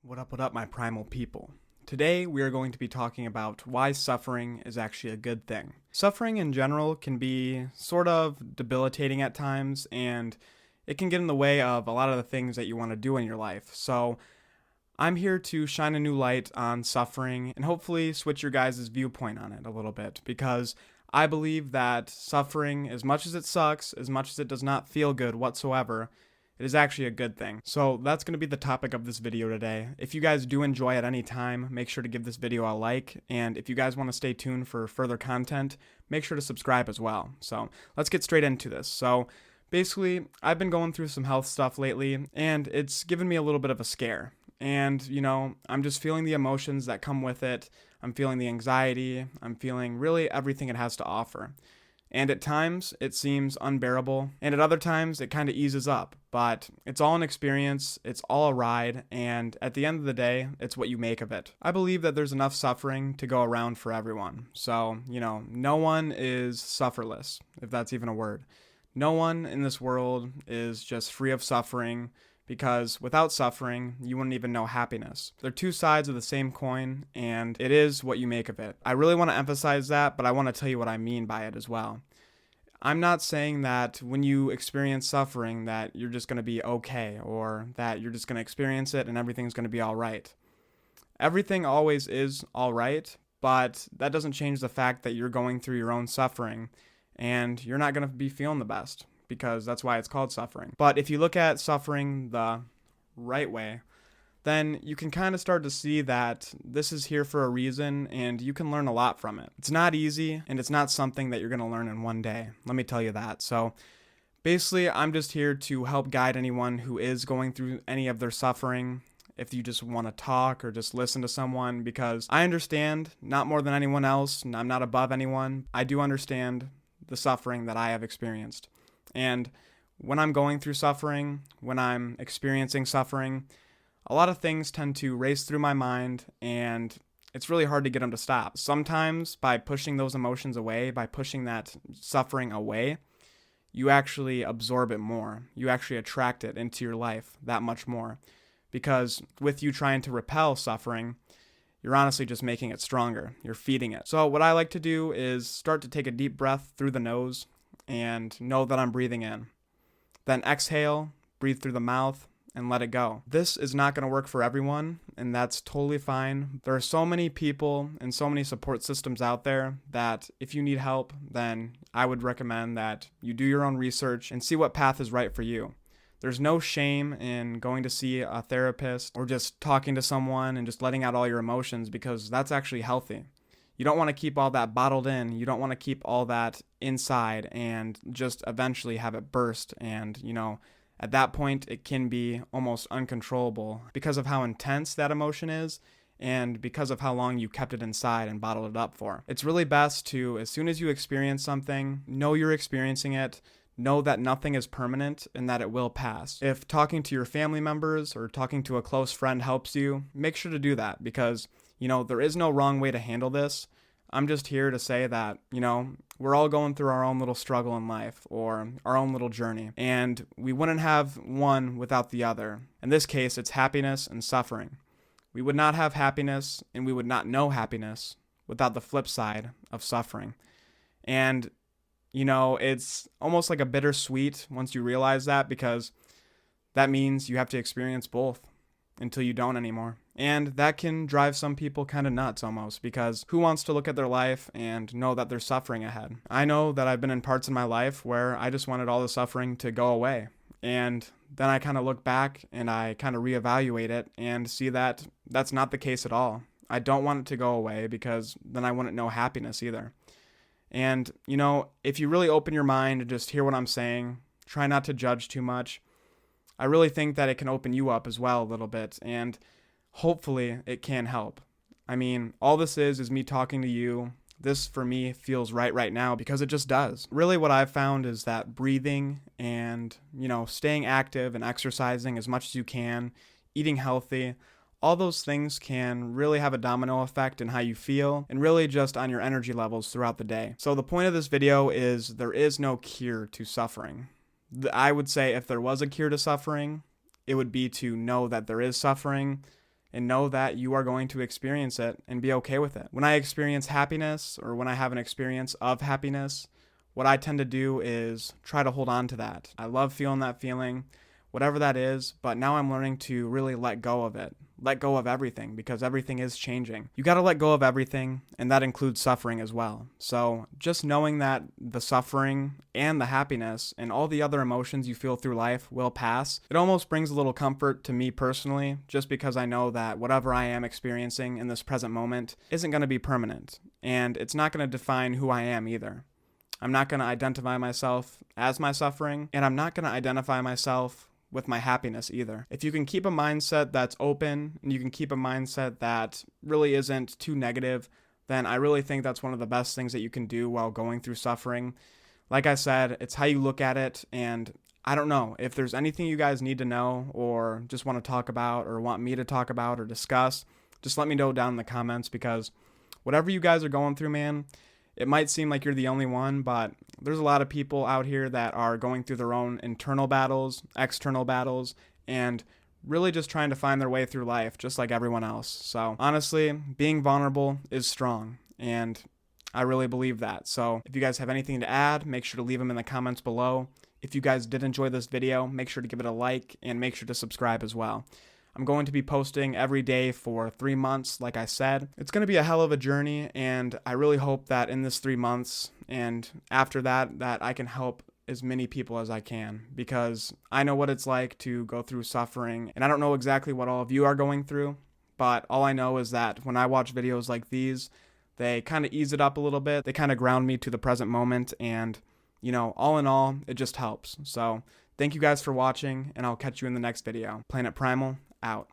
What up, my primal people? Today, we are going to be talking about why suffering is actually a good thing. Suffering in general can be sort of debilitating at times, and it can get in the way of a lot of the things that you want to do in your life. So, I'm here to shine a new light on suffering and hopefully switch your guys' viewpoint on it a little bit, because I believe that suffering, as much as it sucks, as much as it does not feel good whatsoever, it is actually a good thing. So that's going to be the topic of this video today. If you guys do enjoy at any time, make sure to give this video a like. And if you guys want to stay tuned for further content, make sure to subscribe as well. So let's get straight into this. So basically, I've been going through some health stuff lately, and it's given me a little bit of a scare. And, I'm just feeling the emotions that come with it. I'm feeling the anxiety. I'm feeling really everything it has to offer. And at times, it seems unbearable, and at other times, it kind of eases up. But it's all an experience, it's all a ride, and at the end of the day, it's what you make of it. I believe that there's enough suffering to go around for everyone. So, no one is sufferless, if that's even a word. No one in this world is just free of suffering, because without suffering, you wouldn't even know happiness. They're two sides of the same coin, and it is what you make of it. I really want to emphasize that, but I want to tell you what I mean by it as well. I'm not saying that when you experience suffering that you're just going to be okay, or that you're just going to experience it and everything's going to be all right. Everything always is all right, but that doesn't change the fact that you're going through your own suffering, and you're not going to be feeling the best, because that's why it's called suffering. But if you look at suffering the right way, then you can kind of start to see that this is here for a reason, and you can learn a lot from it. It's not easy, and it's not something that you're going to learn in one day. Let me tell you that. So basically, I'm just here to help guide anyone who is going through any of their suffering. If you just want to talk or just listen to someone, because I understand, not more than anyone else, and I'm not above anyone, I do understand the suffering that I have experienced. And when I'm going through suffering, when I'm experiencing suffering, a lot of things tend to race through my mind, and it's really hard to get them to stop. Sometimes by pushing those emotions away, by pushing that suffering away, you actually absorb it more. You actually attract it into your life that much more. Because with you trying to repel suffering, you're honestly just making it stronger. You're feeding it. So what I like to do is start to take a deep breath through the nose and know that I'm breathing in. Then exhale, breathe through the mouth, and let it go. This is not going to work for everyone, and that's totally fine. There are so many people and so many support systems out there that if you need help, then I would recommend that you do your own research and see what path is right for you. There's no shame in going to see a therapist or just talking to someone and just letting out all your emotions, because that's actually healthy. You don't want to keep all that bottled in. You don't want to keep all that inside and just eventually have it burst. And, at that point, it can be almost uncontrollable because of how intense that emotion is and because of how long you kept it inside and bottled it up for. It's really best to, as soon as you experience something, know you're experiencing it, know that nothing is permanent and that it will pass. If talking to your family members or talking to a close friend helps you, make sure to do that, because there is no wrong way to handle this. I'm just here to say that, we're all going through our own little struggle in life or our own little journey, and we wouldn't have one without the other. In this case, it's happiness and suffering. We would not have happiness and we would not know happiness without the flip side of suffering. And, it's almost like a bittersweet once you realize that, because that means you have to experience both until you don't anymore. And that can drive some people kind of nuts almost, because who wants to look at their life and know that there's suffering ahead? I know that I've been in parts in my life where I just wanted all the suffering to go away. And then I kind of look back and I kind of reevaluate it and see that that's not the case at all. I don't want it to go away, because then I wouldn't know happiness either. And, if you really open your mind and just hear what I'm saying, try not to judge too much, I really think that it can open you up as well a little bit, and hopefully it can help. I mean, all this is me talking to you. This, for me, feels right now, because it just does. Really what I've found is that breathing and, staying active and exercising as much as you can, eating healthy, all those things can really have a domino effect in how you feel and really just on your energy levels throughout the day. So the point of this video is there is no cure to suffering. I would say if there was a cure to suffering, it would be to know that there is suffering and know that you are going to experience it and be okay with it. When I experience happiness, or when I have an experience of happiness, what I tend to do is try to hold on to that. I love feeling that feeling, whatever that is, but now I'm learning to really let go of it. Let go of everything, because everything is changing. You got to let go of everything, and that includes suffering as well. So just knowing that the suffering and the happiness and all the other emotions you feel through life will pass, it almost brings a little comfort to me personally, just because I know that whatever I am experiencing in this present moment isn't going to be permanent, and it's not going to define who I am either. I'm not going to identify myself as my suffering, and I'm not going to identify myself with my happiness either. If you can keep a mindset that's open, and you can keep a mindset that really isn't too negative, then I really think that's one of the best things that you can do while going through suffering. Like I said, it's how you look at it, and I don't know if there's anything you guys need to know or just want to talk about or want me to talk about or discuss, just let me know down in the comments, because whatever you guys are going through, man, it might seem like you're the only one, but there's a lot of people out here that are going through their own internal battles, external battles, and really just trying to find their way through life, just like everyone else. So honestly, being vulnerable is strong, and I really believe that. So if you guys have anything to add, make sure to leave them in the comments below. If you guys did enjoy this video, make sure to give it a like and make sure to subscribe as well. I'm going to be posting every day for 3 months, like I said. It's going to be a hell of a journey, and I really hope that in this 3 months and after that, that I can help as many people as I can, because I know what it's like to go through suffering, and I don't know exactly what all of you are going through, but all I know is that when I watch videos like these, they kind of ease it up a little bit. They kind of ground me to the present moment, and, you know, all in all, it just helps. So thank you guys for watching, and I'll catch you in the next video. Planet Primal, out.